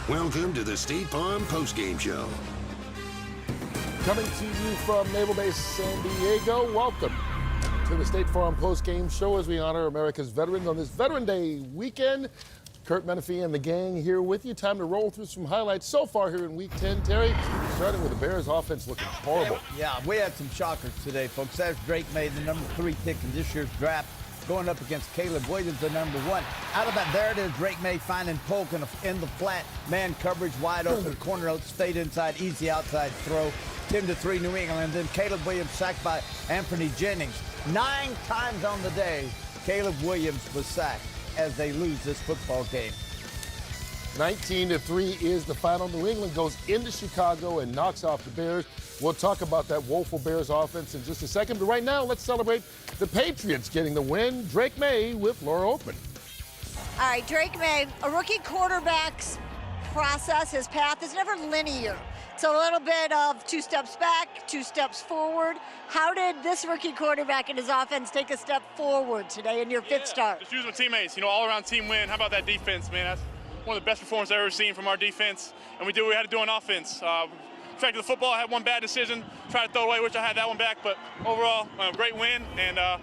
Welcome to the State Farm Postgame Show. Coming to you from Naval Base San Diego, welcome to the State Farm Postgame Show as we honor America's veterans on this Veteran Day weekend. Kurt Menefee and the gang here with you. Time to roll through some highlights so far here in Week 10. Terry, starting with the Bears offense looking horrible. Yeah, we had some shockers today, folks. There's Drake Maye, the number 3 pick in this year's draft, going up against Caleb Williams, the number 1. Out of that, there it is, Drake Maye finding Polk in the flat, man coverage, wide open, corner out, stayed inside, easy outside throw, 10-3 New England. And then Caleb Williams sacked by Anthony Jennings. 9 times on the day, Caleb Williams was sacked as they lose this football game. 19-3 is the final. New England goes into Chicago and knocks off the Bears. We'll talk about that woeful Bears offense in just a second. But right now, let's celebrate the Patriots getting the win. Drake Maye with Laura Oakman. All right, Drake Maye, a rookie quarterback's process, his path is never linear. It's a little bit of 2 steps back, 2 steps forward. How did this rookie quarterback and his offense take a step forward today in your 5th start? Just using my teammates, all-around team win. How about that defense, man? That's one of the best performances I've ever seen from our defense. And we did what we had to do on offense. Track the football, I had one bad decision, tried to throw it away, wish I had that one back. But overall, great win. And how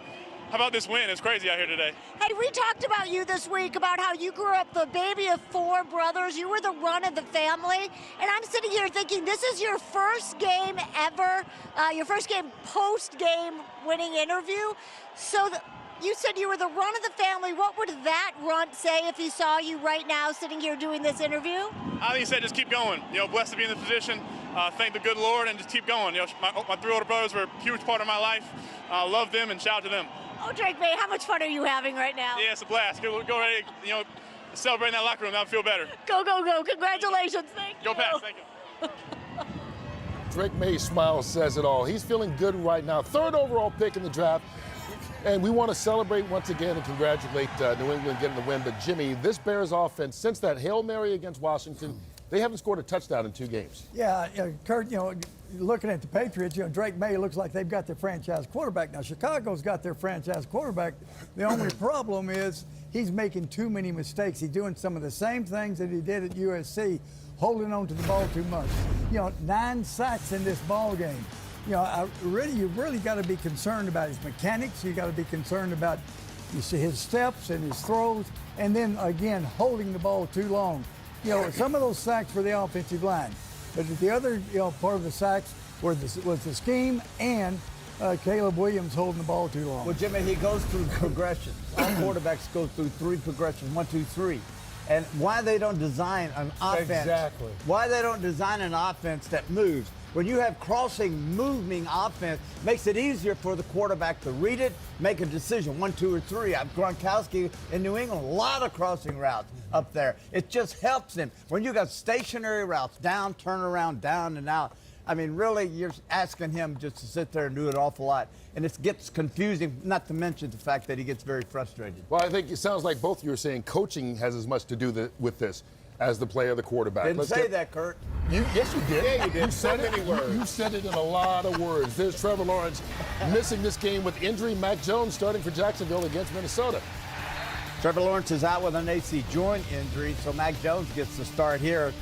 about this win? It's crazy out here today. Hey, we talked about you this week, about how you grew up the baby of 4 brothers. You were the run of the family. And I'm sitting here thinking, this is your first game ever, your first game post-game winning interview. So you said you were the run of the family. What would that runt say if he saw you right now sitting here doing this interview? I think he said just keep going. Blessed to be in this position. Thank the good Lord and just keep going. My 3 older brothers were a huge part of my life. Love them and shout out to them. Oh, Drake Maye, how much fun are you having right now? Yeah, it's a blast. Go ready, celebrate in that locker room. That'll feel better. Go, go, go. Congratulations. Thank you. Go Pats. Thank you. Drake Maye's smile says it all. He's feeling good right now. 3rd overall pick in the draft. And we want to celebrate once again and congratulate New England getting the win. But, Jimmy, this Bears offense, since that Hail Mary against Washington, they haven't scored a touchdown in 2 games. Yeah, Kurt, looking at the Patriots, Drake Maye looks like they've got their franchise quarterback. Now, Chicago's got their franchise quarterback. The only problem is he's making too many mistakes. He's doing some of the same things that he did at USC, holding on to the ball too much. 9 sacks in this ball game. You really got to be concerned about his mechanics. You got to be concerned about his steps and his throws, and then again holding the ball too long. Some of those sacks were the offensive line, but the other part of the sacks was the scheme and Caleb Williams holding the ball too long. Well, Jimmy, he goes through progressions. All quarterbacks go through 3 progressions, 1, 2, 3. And why they don't design an offense? Exactly. Why they don't design an offense that moves? When you have crossing, moving offense, makes it easier for the quarterback to read it, make a decision, 1, 2, or 3. Gronkowski in New England, a lot of crossing routes up there. It just helps him. When you got stationary routes, down, turn around, down and out, I mean, really, you're asking him just to sit there and do it an awful lot. And it gets confusing, not to mention the fact that he gets very frustrated. Well, I think it sounds like both of you are saying coaching has as much to do with this as the player, the quarterback. Didn't say that, Kurt. Yes, you did. Yeah, you did. You said So it. many words. You said it in a lot of words. There's Trevor Lawrence missing this game with injury. Mac Jones starting for Jacksonville against Minnesota. Trevor Lawrence is out with an AC joint injury, so Mac Jones gets the start here.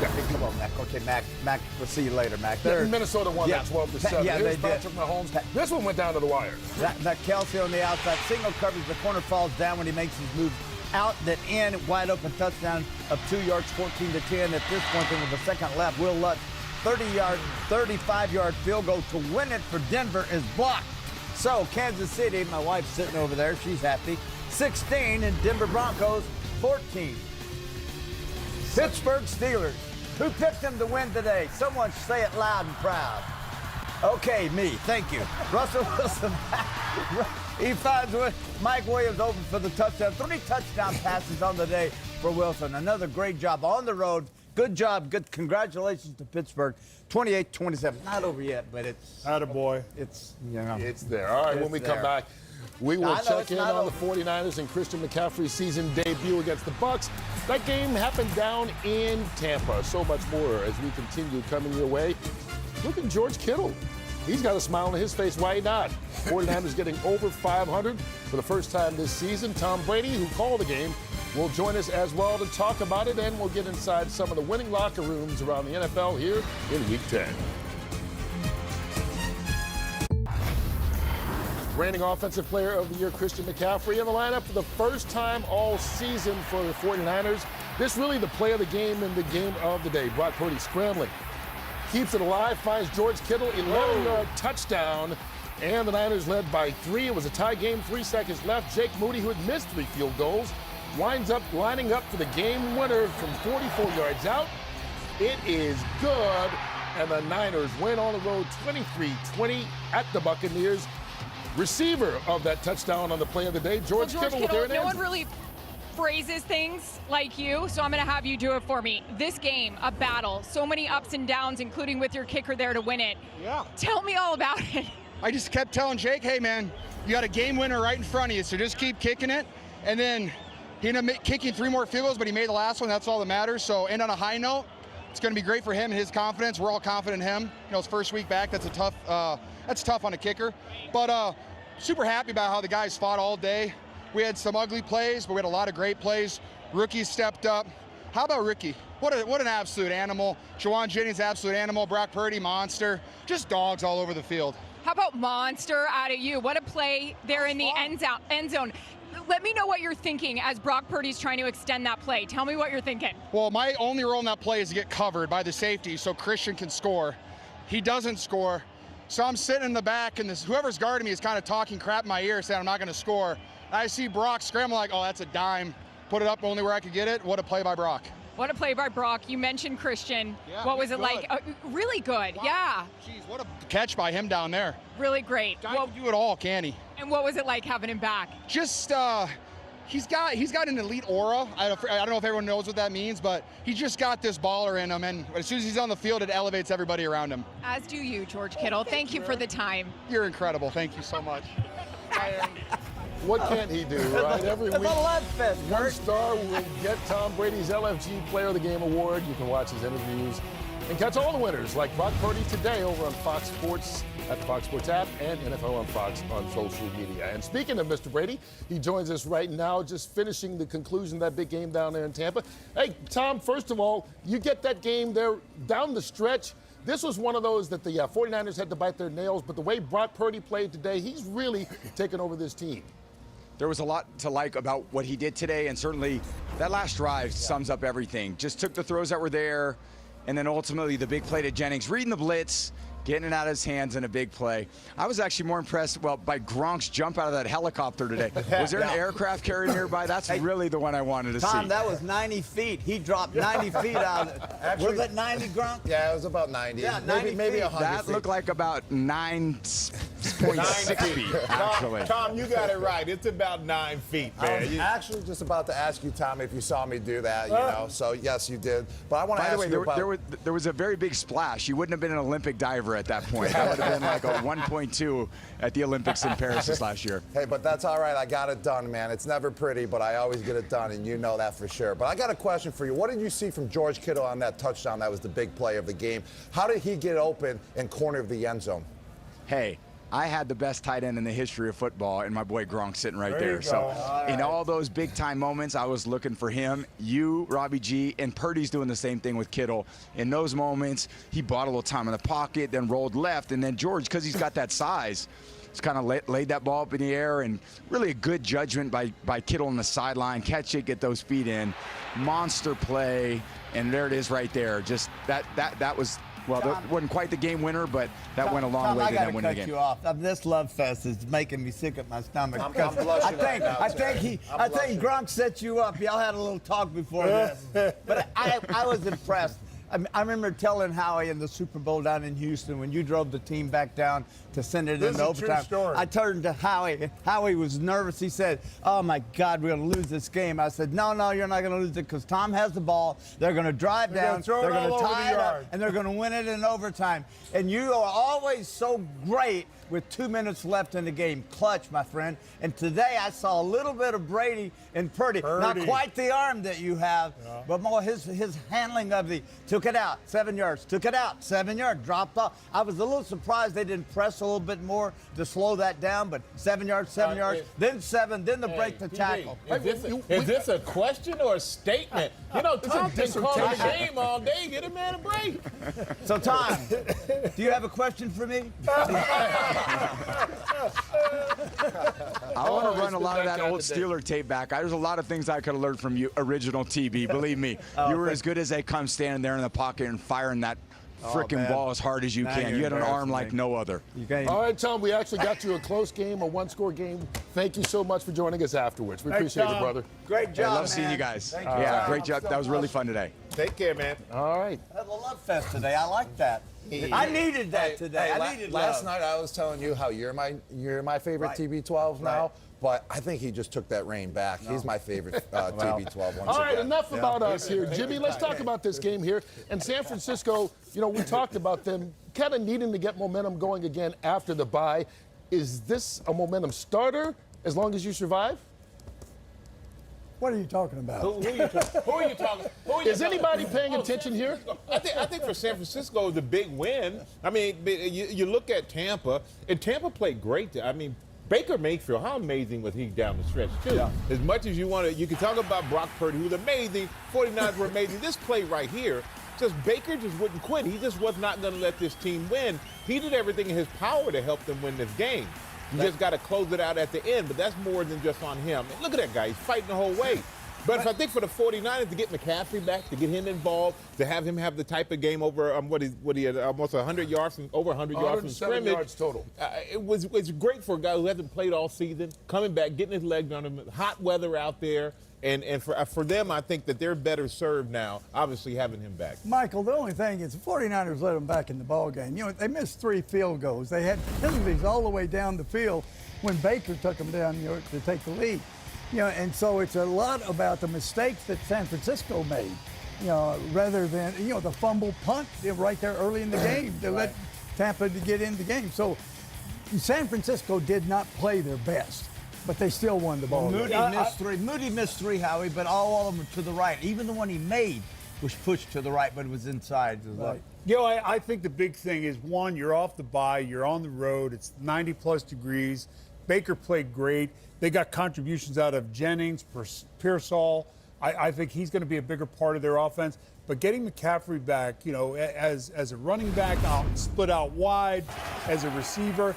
Come on, Mac. Okay, Mac, we'll see you later, Mac. Minnesota won that 12-7. Yeah, Here's they did. Patrick Mahomes. This one went down to the wire. That Kelsey on the outside, single coverage, the corner falls down when he makes his move out, that in, wide open touchdown of 2 yards, 14-10. At this point, then with the second left, Will Lutz, 35-yard field goal to win it for Denver is blocked. So Kansas City, my wife's sitting over there, she's happy, 16, and Denver Broncos, 14. Pittsburgh Steelers. Who picked them to win today? Someone say it loud and proud. Okay, me. Thank you. Russell Wilson. He finds Mike Williams open for the touchdown. 3 touchdown passes on the day for Wilson. Another great job on the road. Good job. Good. Congratulations to Pittsburgh. 28-27. Not over yet, but it's. Attaboy. It's It's there. All right, when we come back, we will check in on the 49ers and Christian McCaffrey's season debut against the Bucs. That game happened down in Tampa. So much more as we continue coming your way. Look at George Kittle. He's got a smile on his face. Why not? 49ers getting over 500 for the first time this season. Tom Brady, who called the game, will join us as well to talk about it, and we'll get inside some of the winning locker rooms around the NFL here in Week 10. Reigning Offensive Player of the Year, Christian McCaffrey, in the lineup for the first time all season for the 49ers. This really the play of the game and the game of the day. Brock Purdy scrambling. Keeps it alive, finds George Kittle, 11-yard touchdown, and the Niners led by 3. It was a tie game, 3 seconds left. Jake Moody, who had missed 3 field goals, winds up lining up for the game winner from 44 yards out. It is good, and the Niners win on the road 23-20 at the Buccaneers. Receiver of that touchdown on the play of the day, George Kittle with their no one really phrases things like you, so I'm going to have you do it for me. This game, a battle, so many ups and downs, including with your kicker there to win it. Yeah. Tell me all about it. I just kept telling Jake, hey, man, you got a game winner right in front of you, so just keep kicking it. And then he ended up kicking 3 more field goals, but he made the last one. That's all that matters. So end on a high note. It's going to be great for him and his confidence. We're all confident in him. You know, his first week back, that's tough on a kicker. But super happy about how the guys fought all day. We had some ugly plays, but we had a lot of great plays. Rookies stepped up. How about Ricky? What an absolute animal. Juwan Jennings, absolute animal. Brock Purdy, monster. Just dogs all over the field. How about monster out of you? What a play there in the end zone. Let me know what you're thinking as Brock Purdy's trying to extend that play. Tell me what you're thinking. Well, my only role in that play is to get covered by the safety so Christian can score. He doesn't score. So I'm sitting in the back, and whoever's guarding me is kind of talking crap in my ear, saying I'm not going to score. I see Brock scramble like, oh, that's a dime. Put it up only where I could get it. What a play by Brock. What a play by Brock. You mentioned Christian. Yeah, what was it good. like? Really good, wow. Yeah. Jeez, what a catch by him down there. Really great. Guy can do it all, can he? And what was it like having him back? Just, he's got an elite aura. I don't know if everyone knows what that means, but he just got this baller in him, and as soon as he's on the field, it elevates everybody around him. As do you, George Kittle. Thank you for the time. You're incredible. Thank you so much. What can't he do, right? Every week, fest, one star will get Tom Brady's LFG Player of the Game award. You can watch his interviews and catch all the winners like Brock Purdy today over on Fox Sports at the Fox Sports app and NFL on Fox on social media. And speaking of Mr. Brady, he joins us right now, just finishing the conclusion of that big game down there in Tampa. Hey, Tom, first of all, you get that game there down the stretch. This was one of those that the 49ers had to bite their nails, but the way Brock Purdy played today, he's really taken over this team. There was a lot to like about what he did today, and certainly that last drive sums up everything. Just took the throws that were there, and then ultimately the big play to Jennings, reading the blitz, getting it out of his hands in a big play. I was actually more impressed, by Gronk's jump out of that helicopter today. Was there an aircraft carrier nearby? That's really the one I wanted to see. Tom, that was 90 feet. He dropped 90 feet out. Was it 90, Gronk? Yeah, it was about 90. Yeah, 90 maybe feet. 100 That feet. looked like about 9.6 feet, actually. Tom, you got it right. It's about 9 feet, I man. was actually just about to ask you, Tom, if you saw me do that, you know. So, yes, you did. But I want to By ask the way, you about... there was a very big splash. You wouldn't have been an Olympic diver at that point. That would have been like a 1.2 at the Olympics in Paris this last year. Hey, but that's all right. I got it done, man. It's never pretty, but I always get it done, and you know that for sure. But I got a question for you. What did you see from George Kittle on that touchdown? That was the big play of the game. How did he get open and corner of the end zone? Hey, I had the best tight end in the history of football, and my boy Gronk sitting right there. So in all those big-time moments, I was looking for him. You, Robbie G, and Purdy's doing the same thing with Kittle. In those moments, he bought a little time in the pocket, then rolled left, and then George, because he's got that size, just kind of laid that ball up in the air, and really a good judgment by Kittle on the sideline. Catch it, get those feet in. Monster play, and there it is right there. Just that was... Well, that wasn't quite the game winner, but that went a long way to them winning the game. I got to cut you off. This love fest is making me sick at my stomach. I'm blushing I think Gronk set you up. Y'all had a little talk before this. But I was impressed. I remember telling Howie in the Super Bowl down in Houston when you drove the team back down to send it into overtime. I turned to Howie. Howie was nervous. He said, "Oh my God, we're going to lose this game." I said, "No, you're not going to lose it because Tom has the ball. They're going to drive down. They're going to tie it up, and they're going to win it in overtime." And you are always so great with 2 minutes left in the game. Clutch, my friend. And today I saw a little bit of Brady and Purdy. Not quite the arm that you have, but more his handling of took Took it out, 7 yards. Took it out, 7 yards. Dropped off. I was a little surprised they didn't press a little bit more to slow that down, but 7 yards, 7 yards, then 7. Then the break the tackle. Is this a question or a statement? You know, Tom can call a game all day. Get a man a break. So, Tom, do you have a question for me? I want to run a lot of that old Steeler tape back. There's a lot of things I could have learned from you, original TB. Believe me, you were as good as they come standing there in the pocket and firing that freaking ball as hard as you can. You had an arm like no other. All right, Tom, we actually got you a close game, a one-score game. Thank you so much for joining us afterwards. We appreciate it, brother. Great job, love seeing you guys. Yeah, great job. That was really fun today. Take care, man. All right. I had a love fest today. I like that. I needed that today. I needed last love. night I was telling you how you're my favorite TB12 now, but I think he just took that reign back. He's my favorite TB12 once All right, again. enough about us here. Jimmy, let's talk about this game here. And San Francisco, you know, we talked about them kind of needing to get momentum going again after the bye. Is this a momentum starter as long as you survive? What are you talking about? Who are you talking? Is anybody paying attention here? I think for San Francisco, the big win. I mean, you look at Tampa, and Tampa played great. I mean, Baker Mayfield, how amazing was he down the stretch, too? Yeah. As much as you want to, you can talk about Brock Purdy, who was amazing. 49ers were amazing. This play right here, just Baker just wouldn't quit. He just was not going to let this team win. He did everything in his power to help them win this game. You just got to close it out at the end, but that's more than just on him. And look at that guy. He's fighting the whole way. But if I think for the 49ers to get McCaffrey back, to get him involved, to have him have the type of game over what he had almost 100 yards from over 100 yards from scrimmage. yards total. It's great for a guy who hasn't played all season, coming back, getting his legs on him, hot weather out there. And for them, I think that they're better served now, obviously, having him back. Michael, the only thing is the 49ers let them back in the ball game. You know, they missed 3 field goals. They had penalties all the way down the field when Baker took them down, you know, to take the lead. You know, and so it's a lot about the mistakes that San Francisco made, you know, rather than, you know, the fumble punt right there early in the game to let Tampa to get in the game. So San Francisco did not play their best, but they still won the ball. Moody missed 3, Howie, but all of them were to the right. Even the one he made was pushed to the right, but it was inside. Right. You know, I think the big thing is, one, you're off the bye, you're on the road, it's 90-plus degrees. Baker played great. They got contributions out of Jennings, Pearsall. I think he's going to be a bigger part of their offense. But getting McCaffrey back, you know, as a running back, split out wide, as a receiver,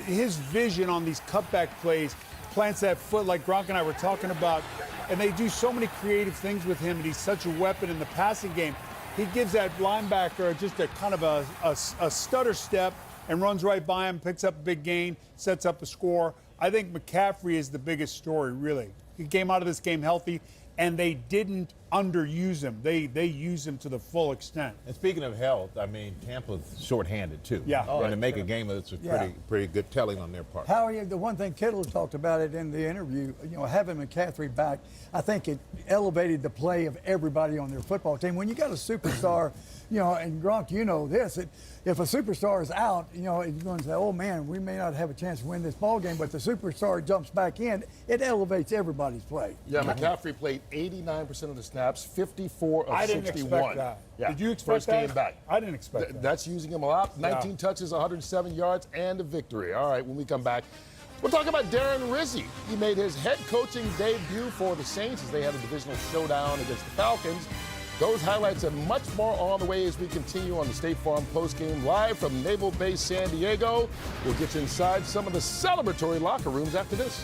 his vision on these cutback plays plants that foot like Gronk and I were talking about. And they do so many creative things with him, and he's such a weapon in the passing game. He gives that linebacker just a kind of a stutter step and runs right by him, picks up a big gain, sets up a score. I think McCaffrey is the biggest story, really. He came out of this game healthy, and they didn't underuse him. They used him to the full extent. And speaking of health, I mean, Tampa's shorthanded, too. Yeah. And to make a game of this was pretty good telling on their part. Howie, the one thing Kittle talked about it in the interview, you know, having McCaffrey back, I think it elevated the play of everybody on their football team. When you got a superstar, you know, and Gronk, you know this, if a superstar is out, you know, you're going to say, oh, man, we may not have a chance to win this ball game, but the superstar jumps back in, it elevates everybody's play. Yeah, McCaffrey played 89% of the snaps, 54 of 61. I didn't expect that. Yeah. Did you expect First that? game back. I didn't expect that. That's using him a lot. 19 touches, 107 yards, and a victory. All right, when we come back, we'll talk about Darren Rizzy. He made his head coaching debut for the Saints as they had a divisional showdown against the Falcons. Those highlights and much more on the way as we continue on the State Farm postgame live from Naval Base San Diego. We'll get you inside some of the celebratory locker rooms after this.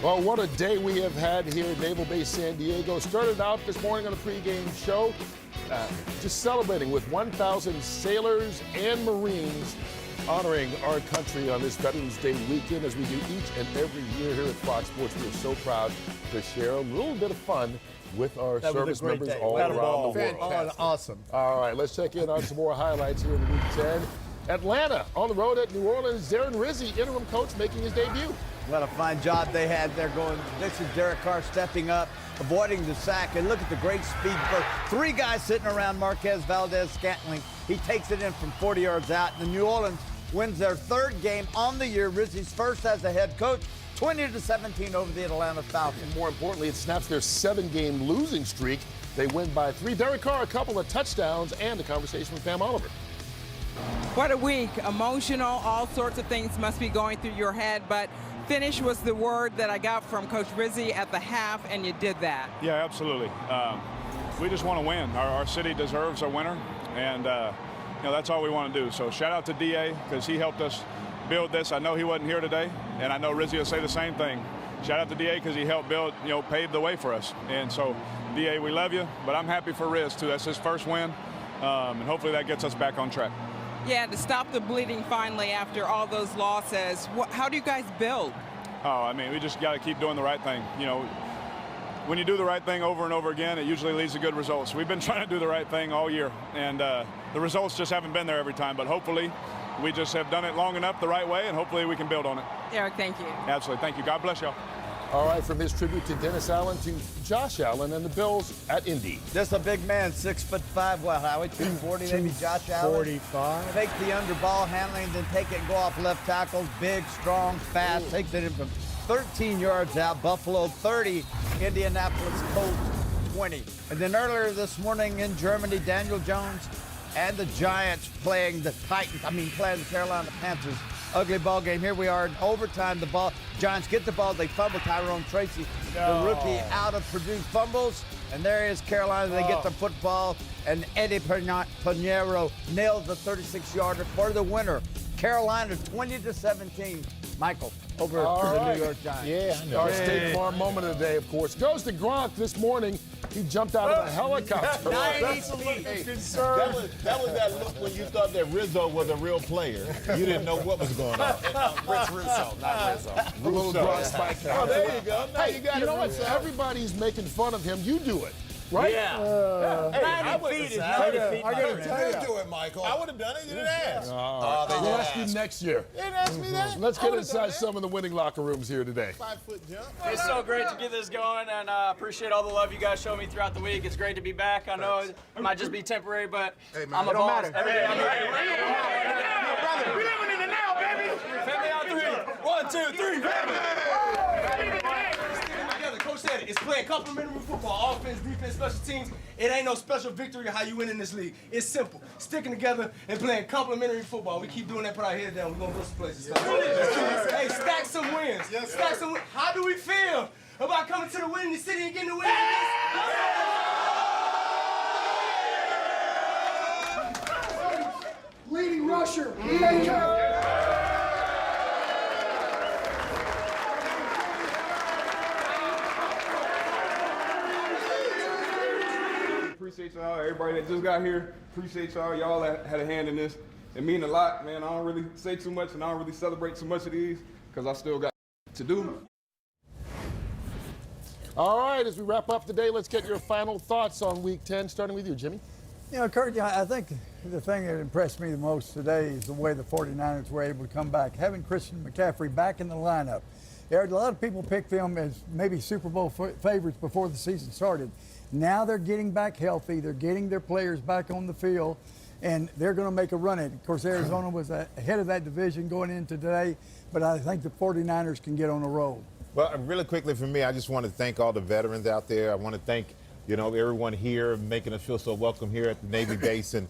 Well, what a day we have had here at Naval Base San Diego. Started out this morning on a pregame show, just celebrating with 1,000 sailors and Marines honoring our country on this Veterans Day weekend, as we do each and every year here at Fox Sports. We are so proud to share a little bit of fun with our service members all around the world. Oh, awesome. All right, let's check in on some more highlights here in the Week 10. Atlanta on the road at New Orleans. Darren Rizzy, interim coach, making his debut. What a fine job they had there going. This is Derek Carr stepping up, avoiding the sack, and look at the great speed. 3 guys sitting around Marquez Valdez-Scantling. He takes it in from 40 yards out, and New Orleans wins their 3rd game on the year. Rizzy's first as a head coach. 20-17 over the Atlanta Falcons. More importantly, it snaps their 7-game losing streak. They win by 3. Derek Carr, a couple of touchdowns, and a conversation with Pam Oliver. What a week. Emotional, all sorts of things must be going through your head, but finish was the word that I got from Coach Rizzy at the half, and you did that. Yeah, absolutely. We just want to win. Our city deserves a winner, and that's all we want to do. So shout out to DA because he helped us build this. I know he wasn't here today, and I know Rizzy will say the same thing. Shout out to DA because he helped build, pave the way for us. And so, DA, we love you, but I'm happy for Riz too. That's his first win, and hopefully that gets us back on track. Yeah, to stop the bleeding finally after all those losses. How do you guys build? We just got to keep doing the right thing. When you do the right thing over and over again, it usually leads to good results. We've been trying to do the right thing all year, and the results just haven't been there every time. But hopefully, we just have done it long enough the right way, and hopefully we can build on it. Derek, thank you. Absolutely. Thank you. God bless y'all. All right, from his tribute to Dennis Allen to Josh Allen and the Bills at Indy. Just a big man, 6'5", well, Howie, 240, maybe Josh Allen. 45. Take the under ball handling, then take it and go off left tackle. Big, strong, fast. Takes it in from 13 yards out. Buffalo 30, Indianapolis Colts 20. And then earlier this morning in Germany, Daniel Jones and the Giants playing the Carolina Panthers. Ugly ball game. Here we are in overtime. The ball, Giants get the ball. They fumble. Tyrone Tracy, the rookie, out of Purdue, fumbles. And there is Carolina. They get the football. And Eddie Pinheiro nails the 36-yarder for the winner. Carolina 20-17. Michael, over to the New York Giants. Yeah, I know. Our State Farm moment of the day, of course, goes to Gronk this morning. He jumped out of a helicopter. 90 feet. That was that look when you thought that Rizzo was a real player. You didn't know what was going on. Rich Rizzo, not Rizzo. A little Gronk spike. Oh, there you go. Now you got it. You know what? Everybody's making fun of him. You do it. Right? Yeah. 90 feet is 90 feet. I gotta tell you. Do it, Michael. I would have done it. You didn't ask. We'll ask you next year. You didn't ask me that. Let's get inside some of the winning locker rooms here today. 5-foot jump. It's so great to get this going, and appreciate all the love you guys show me throughout the week. It's great to be back. I know it might just be temporary, but I'm a boss. Every day I'm here. Brother, we living in the now, baby. Family on 3. 1, 2, 3. Family. Coach said it. It's playing complementary football, offense, defense, special teams. It ain't no special victory how you win in this league. It's simple. Sticking together and playing complementary football. We keep doing that, put our head down. We're going to go some places. Hey, stack some wins. Yes, stack some wins. How do we feel about coming to the winning city and getting the win? Leading rusher, Baker. Appreciate y'all, everybody that just got here. Appreciate y'all. Y'all that had a hand in this. It mean a lot, man. I don't really say too much and I don't really celebrate too much of these because I still got to do. All right, as we wrap up today, let's get your final thoughts on Week 10, starting with you, Jimmy. Kurt, I think the thing that impressed me the most today is the way the 49ers were able to come back. Having Christian McCaffrey back in the lineup. A lot of people picked them as maybe Super Bowl favorites before the season started. Now they're getting back healthy. They're getting their players back on the field, and they're going to make a run at it. Of course, Arizona was ahead of that division going into today, but I think the 49ers can get on a roll. Well, really quickly for me, I just want to thank all the veterans out there. I want to thank everyone here, making us feel so welcome here at the Navy base, and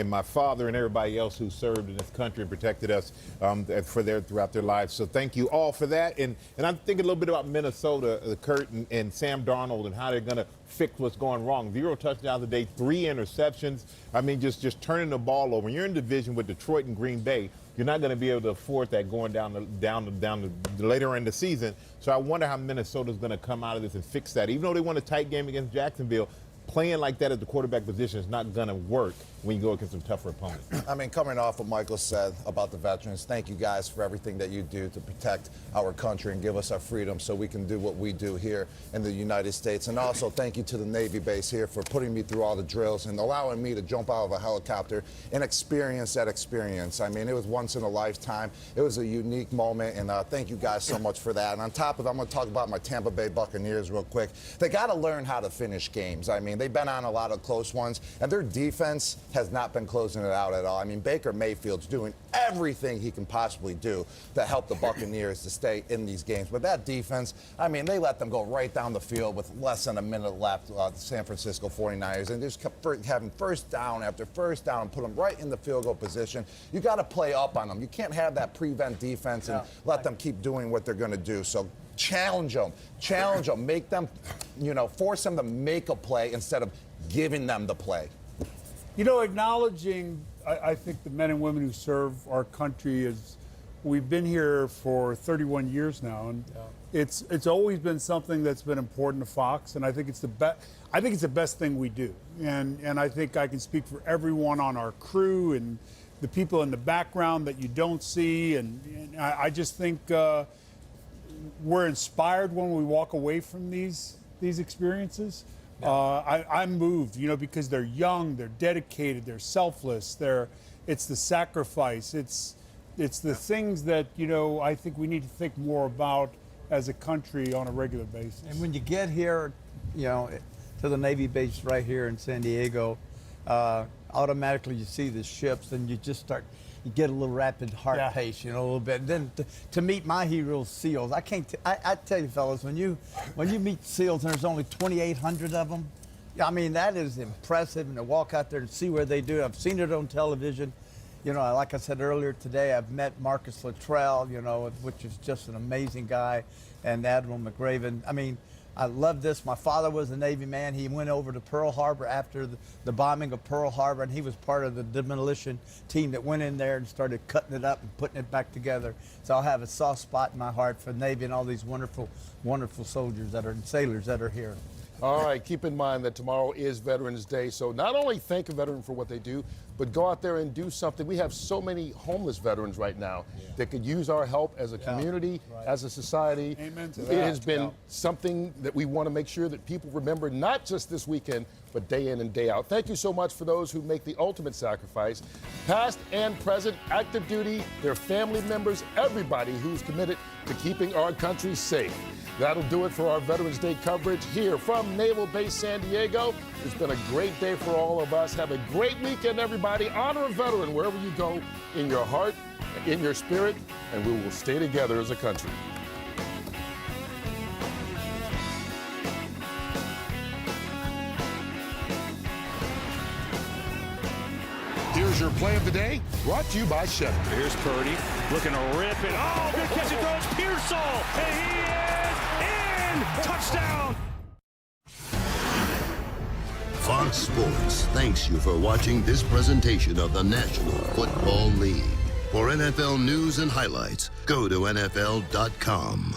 my father and everybody else who served in this country and protected us throughout their lives. So thank you all for that. And I'm thinking a little bit about Minnesota, Kurt and Sam Darnold, and how they're going to fix what's going wrong. 0 touchdowns today, 3 interceptions. I mean, just turning the ball over. When you're in division with Detroit and Green Bay, you're not going to be able to afford that going down the later in the season. So I wonder how Minnesota's going to come out of this and fix that. Even though they won a tight game against Jacksonville, playing like that at the quarterback position is not going to work when you go against some tougher opponents. I mean, coming off what Michael said about the veterans, thank you guys for everything that you do to protect our country and give us our freedom so we can do what we do here in the United States. And also thank you to the Navy base here for putting me through all the drills and allowing me to jump out of a helicopter and experience that experience. I mean, it was once in a lifetime. It was a unique moment, and thank you guys so much for that. And on top of it, I'm going to talk about my Tampa Bay Buccaneers real quick. They got to learn how to finish games. I mean, they've been on a lot of close ones, and their defense has not been closing it out at all. I mean, Baker Mayfield's doing everything he can possibly do to help the Buccaneers to stay in these games. But that defense, I mean, they let them go right down the field with less than a minute left, the San Francisco 49ers, and just kept having first down after first down and put them right in the field goal position. You got to play up on them. You can't have that prevent defense and let them keep doing what they're going to do. So challenge them, make them, force them to make a play instead of giving them the play. Acknowledging, I think, the men and women who serve our country is, we've been here for 31 years now, and it's always been something that's been important to Fox, and I think it's the best. I think it's the best thing we do, and I think I can speak for everyone on our crew and the people in the background that you don't see, and I just think we're inspired when we walk away from these experiences. I'm moved, because they're young, they're dedicated, they're selfless. It's the sacrifice. It's the things that I think we need to think more about as a country on a regular basis. And when you get here, to the Navy base right here in San Diego, automatically you see the ships and you get a little rapid heart pace, a little bit. And then to meet my heroes, SEALs, I tell you fellas, when you meet SEALs and there's only 2,800 of them, I mean, that is impressive. And to walk out there and see where they do, I've seen it on television. Like I said earlier today, I've met Marcus Luttrell, which is just an amazing guy, and Admiral McRaven. I mean, I love this. My father was a Navy man. He went over to Pearl Harbor after the bombing of Pearl Harbor, and he was part of the demolition team that went in there and started cutting it up and putting it back together. So I'll have a soft spot in my heart for Navy and all these wonderful, wonderful soldiers and sailors that are here. All right, keep in mind that tomorrow is Veterans Day, so not only thank a veteran for what they do, but go out there and do something. We have so many homeless veterans right now that could use our help as a community, as a society. Amen to that. It has been something that we want to make sure that people remember, not just this weekend, but day in and day out. Thank you so much for those who make the ultimate sacrifice, past and present, active duty, their family members, everybody who's committed to keeping our country safe. That'll do it for our Veterans Day coverage here from Naval Base San Diego. It's been a great day for all of us. Have a great weekend, everybody. Honor a veteran wherever you go, in your heart, in your spirit, and we will stay together as a country. Here's your play of the day, brought to you by Chevy. Here's Purdy, looking to rip it. Oh, good catch, it throws Pearsall, and he is in! Touchdown! Fox Sports thanks you for watching this presentation of the National Football League. For NFL news and highlights, go to NFL.com.